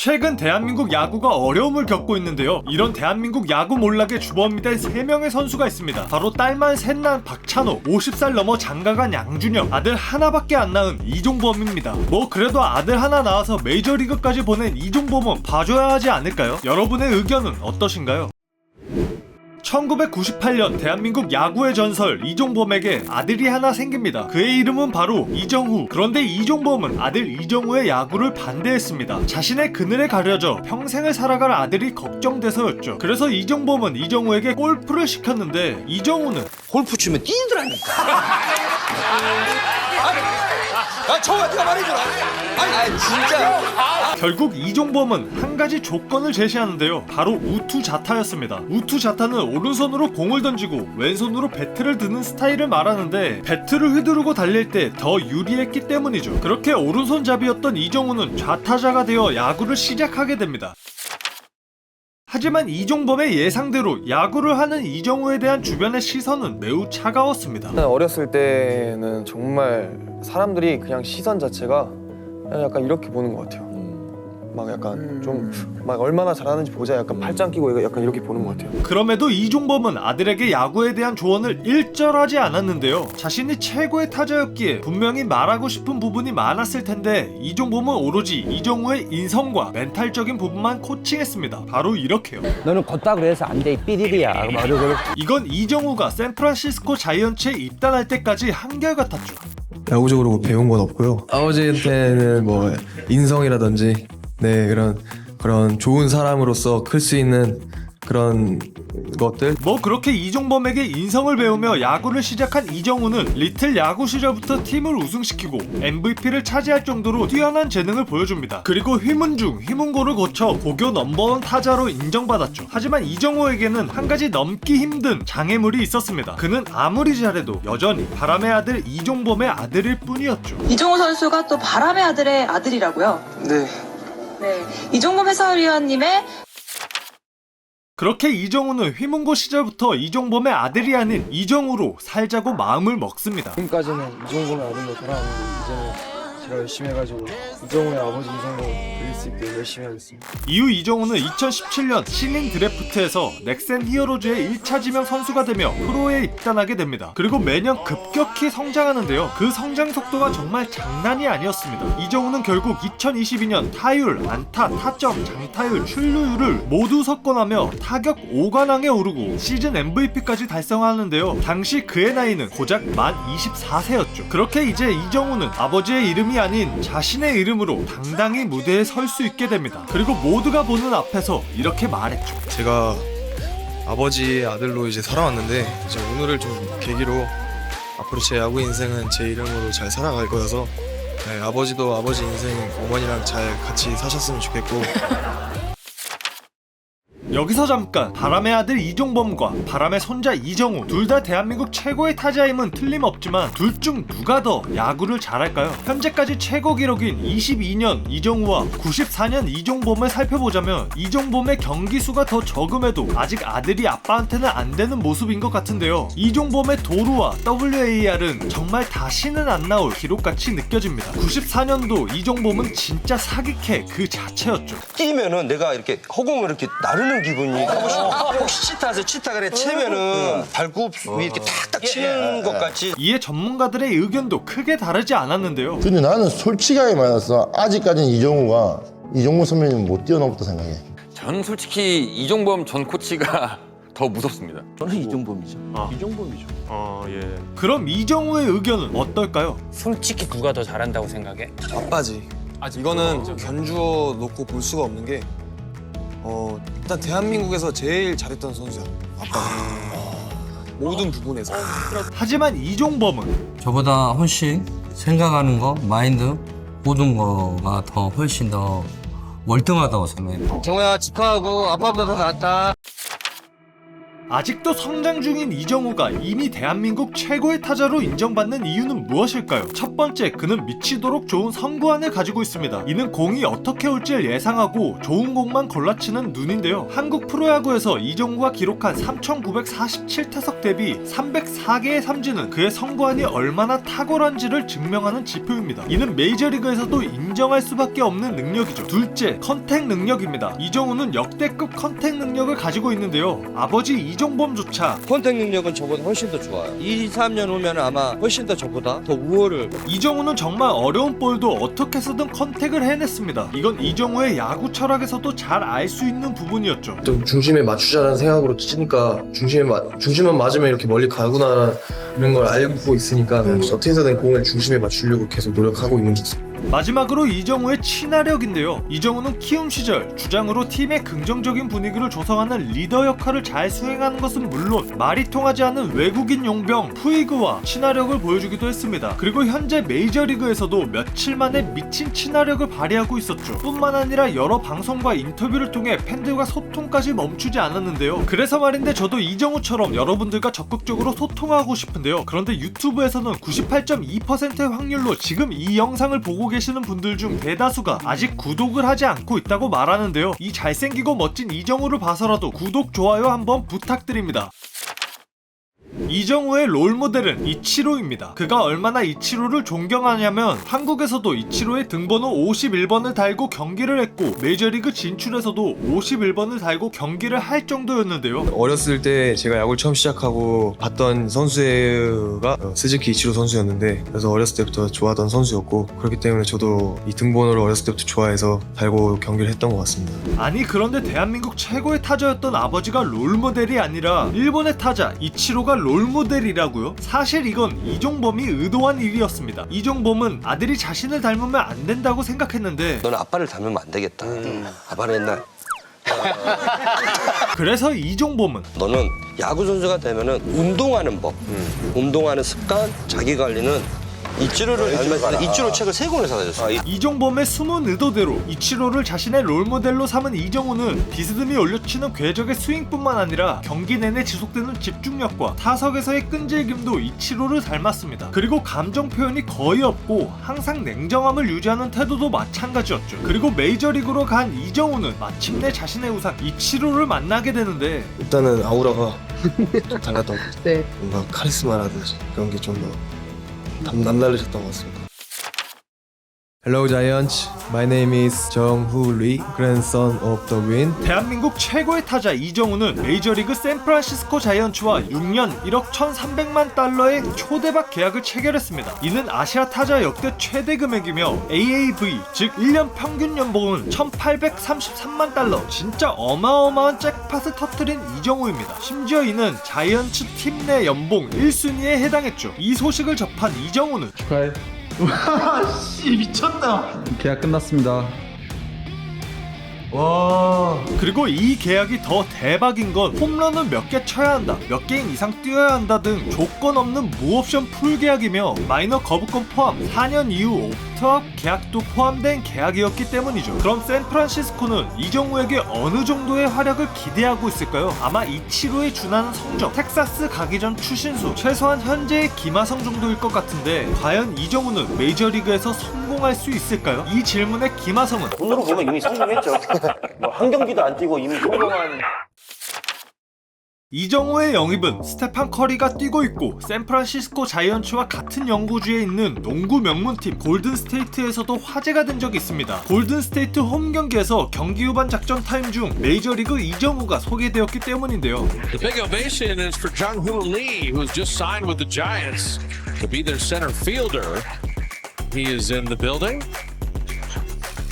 최근 대한민국 야구가 어려움을 겪고 있는데요. 이런 대한민국 야구 몰락의 주범이 된 3명의 선수가 있습니다. 바로 딸만 셋난 박찬호, 50살 넘어 장가간 양준혁, 아들 하나밖에 안 낳은 이종범입니다. 뭐 그래도 아들 하나 낳아서 메이저리그까지 보낸 이종범은 봐줘야 하지 않을까요? 여러분의 의견은 어떠신가요? 1998년 대한민국 야구의 전설 이종범에게 아들이 하나 생깁니다. 그의 이름은 바로 이정후. 그런데 이종범은 아들 이정후의 야구를 반대했습니다. 자신의 그늘에 가려져 평생을 살아갈 아들이 걱정돼서였죠. 그래서 이종범은 이정후에게 골프를 시켰는데 이정후는 골프 치면 뛰더라니까. 저한테가 말해줘라. 진짜. 결국 이종범은 한 가지 조건을 제시하는데요. 바로 우투자타였습니다. 우투자타는 오른손으로 공을 던지고 왼손으로 배트를 드는 스타일을 말하는데 배트를 휘두르고 달릴 때 더 유리했기 때문이죠. 그렇게 오른손잡이였던 이정후는 좌타자가 되어 야구를 시작하게 됩니다. 하지만 이종범의 예상대로 야구를 하는 이정후에 대한 주변의 시선은 매우 차가웠습니다. 어렸을 때는 정말 사람들이 그냥 시선 자체가 그냥 약간 이렇게 보는 것 같아요. 막 약간 좀 막 얼마나 잘하는지 보자 약간 팔짱 끼고 약간 이렇게 보는 것 같아요. 그럼에도 이종범은 아들에게 야구에 대한 조언을 일절하지 않았는데요. 자신이 최고의 타자였기에 분명히 말하고 싶은 부분이 많았을 텐데 이종범은 오로지 이정후의 인성과 멘탈적인 부분만 코칭했습니다. 바로 이렇게요. 너는 걷다 그래서 안 돼, 삐리리야. 이건 이정후가 샌프란시스코 자이언츠에 입단할 때까지 한결같았죠. 야구적으로 배운 건 없고요. 아버지한테는 뭐 인성이라든지 그런 좋은 사람으로서 클 수 있는 그런 것들. 뭐 그렇게 이종범에게 인성을 배우며 야구를 시작한 이정후는 리틀 야구 시절부터 팀을 우승시키고 MVP를 차지할 정도로 뛰어난 재능을 보여줍니다. 그리고 휘문중, 휘문고를 거쳐 고교 넘버원 타자로 인정받았죠. 하지만 이정후에게는 한 가지 넘기 힘든 장애물이 있었습니다. 그는 아무리 잘해도 여전히 바람의 아들 이종범의 아들일 뿐이었죠. 이종호 선수가 또 바람의 아들의 아들이라고요? 네. 네, 이종범 해설위원님의 그렇게 이정후는 휘문고 시절부터 이종범의 아들이 아닌 이정후로 살자고 마음을 먹습니다. 지금까지는 이종범의 아들로 살아왔는데 이제는 제가 열심히 해가지고 이종범의 아버지 이종범 이길 수 있게 열심히 하겠습니다. 이후 이정후는 2017년 신인 드래프트에서 넥센 히어로즈의 1차 지명 선수가 되며 프로에 입단하게 됩니다. 그리고 매년 급격히 성장하는데요. 그 성장 속도가 정말 장난이 아니었습니다. 이정후는 결국 2022년 타율, 안타, 타점, 장타율, 출루율을 모두 석권하며 타격 5관왕에 오르고 시즌 MVP까지 달성하는데요. 당시 그의 나이는 고작 만 24세였죠. 그렇게 이제 이정후는 아버지의 이름이 아닌 자신의 이름으로 당당히 무대에 설 수 있게 됩니다. 그리고 모두가 보는 앞에서 이렇게 말했죠. 제가 아버지의 아들로 이제 살아왔는데 이제 오늘을 좀 계기로 앞으로 제 야구 인생은 제 이름으로 잘 살아갈 거여서 아버지도 아버지 인생 어머니랑 잘 같이 사셨으면 좋겠고. 여기서 잠깐 바람의 아들 이종범과 바람의 손자 이정후 둘 다 대한민국 최고의 타자임은 틀림없지만 둘 중 누가 더 야구를 잘할까요? 현재까지 최고 기록인 22년 이정후와 94년 이종범을 살펴보자면 이종범의 경기 수가 더 적음에도 아직 아들이 아빠한테는 안 되는 모습인 것 같은데요. 이종범의 도루와 WAR은 정말 다시는 안 나올 기록같이 느껴집니다. 94년도 이종범은 진짜 사기캐 그 자체였죠. 뛰면은 내가 이렇게 허공을 이렇게 나르는 기분이. 혹시 치타 그래 치면은 발굽 위 이렇게 탁탁 치는 것 같이. 이에 전문가들의 의견도 크게 다르지 않았는데요. 근데 나는 솔직하게 말해서 아직까지는 이정우 선배님 못 뛰어넘었다 생각해. 저는 솔직히 이종범 전 코치가 더 무섭습니다. 저는 이종범이죠. 이종범이죠. 그럼 이정후의 의견은 어떨까요? 솔직히 누가 더 잘한다고 생각해? 아빠지. 이거는 견주어 놓고 볼 수가 없는 게 일단 대한민국에서 제일 잘했던 선수야. 아빠. 모든 부분에서. 하지만 이종범은 저보다 훨씬 생각하는 거, 마인드, 모든 거가 더 훨씬 더 월등하다고 생각해요. 정우야 축하하고 아빠보다 더 낫다. 아직도 성장 중인 이정후가 이미 대한민국 최고의 타자로 인정받는 이유는 무엇일까요? 첫 번째, 그는 미치도록 좋은 선구안을 가지고 있습니다. 이는 공이 어떻게 올지를 예상하고 좋은 공만 골라치는 눈인데요. 한국 프로야구에서 이정후가 기록한 3,947타석 대비 304개의 삼진은 그의 선구안이 얼마나 탁월한지를 증명하는 지표입니다. 이는 메이저리그에서도 인정 인정할 수밖에 없는 능력이죠. 둘째, 컨택 능력입니다. 이정우는 역대급 컨택 능력을 가지고 있는데요. 아버지 이종범조차 컨택 능력은 저보다 훨씬 더 좋아요. 2, 3년 후면 아마 훨씬 더 저보다 더 우월을. 이정우는 정말 어려운 볼도 어떻게 해서든 컨택을 해냈습니다. 이건 이정우의 야구 철학에서도 잘 알 수 있는 부분이었죠. 좀 중심에 맞추자는 생각으로 치니까 중심만 맞으면 이렇게 멀리 가구나 이런 걸 알고 있으니까 어떻게 해서든 공을 중심에 맞추려고 계속 노력하고 있는 게 있어요. 마지막으로 이정우의 친화력인데요. 이정우는 키움 시절 주장으로 팀의 긍정적인 분위기를 조성하는 리더 역할을 잘 수행하는 것은 물론 말이 통하지 않은 외국인 용병 푸이그와 친화력을 보여주기도 했습니다. 그리고 현재 메이저리그에서도 며칠 만에 미친 친화력을 발휘하고 있었죠. 뿐만 아니라 여러 방송과 인터뷰를 통해 팬들과 소통까지 멈추지 않았는데요. 그래서 말인데 저도 이정우처럼 여러분들과 적극적으로 소통하고 싶은데요. 그런데 유튜브에서는 98.2%의 확률로 지금 이 영상을 보고 계시는 분들 중 대다수가 아직 구독을 하지 않고 있다고 말하는데요. 이 잘생기고 멋진 이정우를 봐서라도 구독, 좋아요 한번 부탁드립니다. 이정우의 롤모델은 이치로입니다. 그가 얼마나 이치로를 존경하냐면 한국에서도 이치로의 등번호 51번을 달고 경기를 했고 메이저리그 진출에서도 51번을 달고 경기를 할 정도였는데요. 어렸을 때 제가 야구를 처음 시작하고 봤던 선수가 스즈키 이치로 선수였는데 그래서 어렸을 때부터 좋아하던 선수였고 그렇기 때문에 저도 이 등번호를 어렸을 때부터 좋아해서 달고 경기를 했던 것 같습니다. 아니 그런데 대한민국 최고의 타자였던 아버지가 롤모델이 아니라 일본의 타자 이치로가 롤모델이라고요? 사실 이건 이종범이 의도한 일이었습니다. 이종범은 아들이 자신을 닮으면 안 된다고 생각했는데 너는 아빠를 닮으면 안 되겠다. 아빠는 옛날. 그래서 이종범은 너는 야구 선수가 되면은 운동하는 법, 운동하는 습관, 자기 관리는 이치로를 닮았는데 이치로 책을 3권을 사다 줬어. 이종범의 숨은 의도대로 이치로를 자신의 롤모델로 삼은 이정우는 비스듬히 올려치는 궤적의 스윙뿐만 아니라 경기 내내 지속되는 집중력과 타석에서의 끈질김도 이치로를 닮았습니다. 그리고 감정 표현이 거의 없고 항상 냉정함을 유지하는 태도도 마찬가지였죠. 그리고 메이저리그로 간 이정우는 마침내 자신의 우상 이치로를 만나게 되는데 일단은 아우라가 좀 달랐던 것 같아요. 네. 뭔가 카리스마라든지 그런 게 좀 더 남다르셨던 것 같습니다. Hello Giants, my name is 정후 리, grandson of the wind. 대한민국 최고의 타자 이정우는 메이저리그 샌프란시스코 자이언츠와 6년 1억 1,300만 달러의 초대박 계약을 체결했습니다. 이는 아시아 타자 역대 최대 금액이며 AAV, 즉 1년 평균 연봉은 1,833만 달러. 진짜 어마어마한 잭팟을 터뜨린 이정우입니다. 심지어 이는 자이언츠 팀 내 연봉 1순위에 해당했죠. 이 소식을 접한 이정우는 축하해. 와, 씨 미쳤다. 계약 끝났습니다. 와. 그리고 이 계약이 더 대박인 건 홈런을 몇 개 쳐야 한다, 몇 게임 이상 뛰어야 한다 등 조건 없는 무옵션 풀 계약이며 마이너 거부권 포함 4년 이후 옵트업 계약도 포함된 계약이었기 때문이죠. 그럼 샌프란시스코는 이정우에게 어느 정도의 활약을 기대하고 있을까요? 아마 이치로에 준하는 성적, 텍사스 가기 전 추신수, 최소한 현재의 김하성 정도일 것 같은데 과연 이정우는 메이저리그에서 성공할 수 있을까요? 이 질문에 김하성은 오늘로 보면 이미 성공했죠. 한 경기도 안 뛰고 이미 성공한. 이정우의 영입은 스테판 커리가 뛰고 있고 샌프란시스코 자이언츠와 같은 연고주에 있는 농구 명문팀 골든스테이트에서도 화제가 된 적이 있습니다. 골든스테이트 홈 경기에서 경기 후반 작전 타임 중 메이저리그 이정우가 소개되었기 때문인데요. The big ovation is for Jung-Hoo Lee, who's just signed with the Giants to be their center fielder. He is in the building.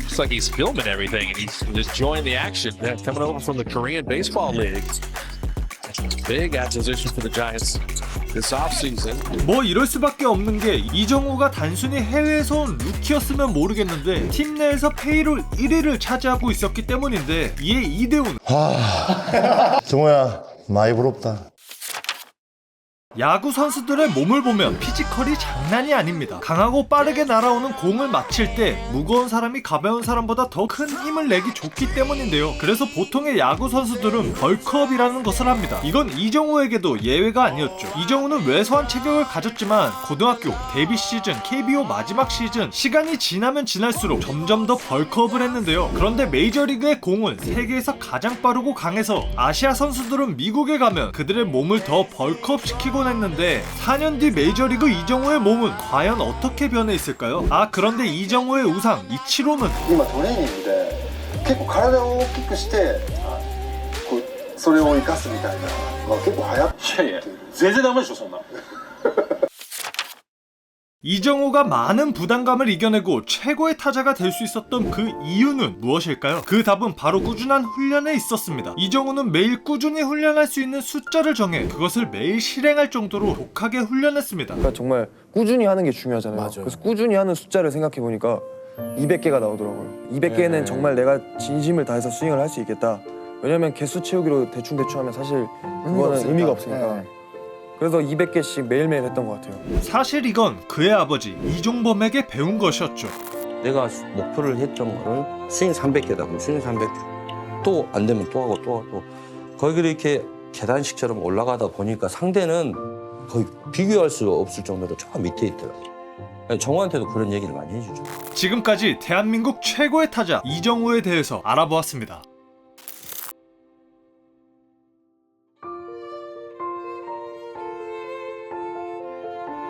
Looks like he's filming everything and he's just joined the action. Coming over from the Korean Baseball League. Big acquisition for the Giants this offseason. 뭐 이럴 수밖에 없는 게 이정우가 단순히 해외에서 온 루키였으면 모르겠는데 팀 내에서 페이롤 1위를 차지하고 있었기 때문인데 이에 이대훈 정우야 많이 부럽다. 야구 선수들의 몸을 보면 피지컬이 장난이 아닙니다. 강하고 빠르게 날아오는 공을 맞힐 때 무거운 사람이 가벼운 사람보다 더 큰 힘을 내기 좋기 때문인데요. 그래서 보통의 야구 선수들은 벌크업이라는 것을 합니다. 이건 이정우에게도 예외가 아니었죠. 이정우는 왜소한 체격을 가졌지만 고등학교, 데뷔 시즌, KBO 마지막 시즌 시간이 지나면 지날수록 점점 더 벌크업을 했는데요. 그런데 메이저리그의 공은 세계에서 가장 빠르고 강해서 아시아 선수들은 미국에 가면 그들의 몸을 더 벌크업 시키고 하곤 했는데 4년 뒤 메이저리그 이정우의 몸은 과연 어떻게 변해 있을까요? 아, 그런데 이정우의 우상 이치로는 今トレーニングで結構体を大きくしてこうそれを生かすみたいな、結構流行っていやいや全然ダメでしょそんな이정우가 많은 부담감을 이겨내고 최고의 타자가 될 수 있었던 그 이유는 무엇일까요? 그 답은 바로 꾸준한 훈련에 있었습니다. 이정우는 매일 꾸준히 훈련할 수 있는 숫자를 정해 그것을 매일 실행할 정도로 독하게 훈련했습니다. 그러니까 정말 꾸준히 하는 게 중요하잖아요. 그래서 꾸준히 하는 숫자를 생각해 보니까 200개가 나오더라고요. 200개는 정말 내가 진심을 다해서 스윙을 할 수 있겠다. 왜냐면 개수 채우기로 대충대충 하면 사실 그거는 의미가 없으니까. 그래서 200개씩 매일매일 했던 것 같아요. 사실 이건 그의 아버지 이종범에게 배운 것이었죠. 내가 목표를 했던 거를 스윙 300개다 그럼 스윙 300개 또 안 되면 또 하고 또 하고 거기 이렇게 계단식처럼 올라가다 보니까 상대는 거의 비교할 수가 없을 정도로 저 밑에 있더라고요. 정우한테도 그런 얘기를 많이 해주죠. 지금까지 대한민국 최고의 타자 이정우에 대해서 알아보았습니다.